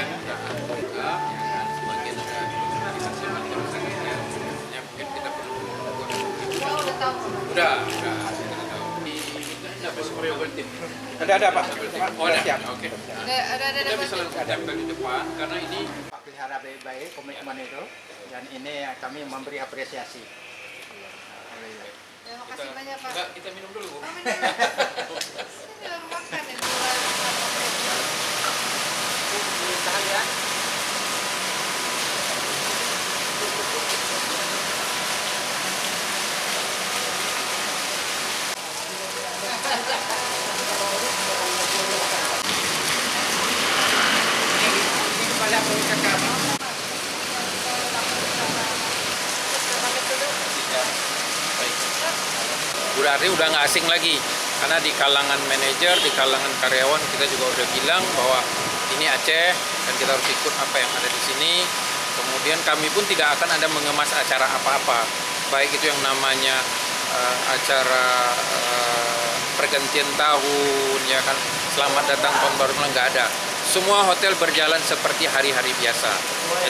yang udah lengkap, ya kan, sebagian udah divaksin masyarakat-nya. Ya mungkin kita perlu buat Udah tahu. udah kita tahu. Ini apa sih tim? Ada Pak. Oh ada, Siap. oke. Ada Kita bisa langsung tempel di depan karena ini Pak pelihara baik-baik komitmen itu, dan ini kami memberi apresiasi. Terima kasih banyak Pak. enggak, kita minum dulu. Oh, benar. Ini baru makan ya. Sekalian. Ini kepala perusahaan kami. Berarti udah nggak asing lagi, karena di kalangan manajer, di kalangan karyawan kita juga udah bilang bahwa ini Aceh dan kita harus ikut apa yang ada di sini. Kemudian kami pun tidak akan ada mengemas acara apa-apa, baik itu yang namanya acara pergantian tahun, ya kan, selamat datang tahun baru, nggak ada. Semua hotel berjalan seperti hari-hari biasa.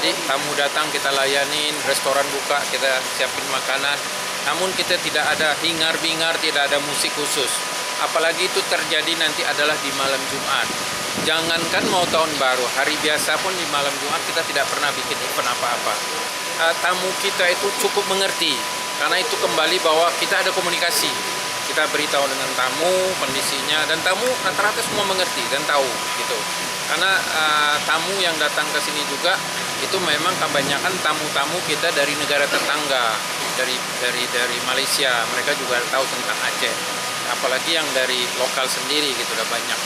Jadi tamu datang kita layanin, restoran buka kita siapin makanan. Namun kita tidak ada hingar-bingar, tidak ada musik khusus. Apalagi itu terjadi nanti adalah di malam Jumat. Jangankan mau tahun baru, hari biasa pun di malam Jumat kita tidak pernah bikin event apa-apa. Tamu kita itu cukup mengerti, karena itu kembali bahwa kita ada komunikasi. Kita beritahu dengan tamu kondisinya, dan tamu rata-rata semua mengerti dan tahu gitu. Karena tamu yang datang ke sini juga itu memang kebanyakan tamu-tamu kita dari negara tetangga, dari Malaysia. Mereka juga tahu tentang Aceh. Apalagi yang dari lokal sendiri gitu, udah banyak.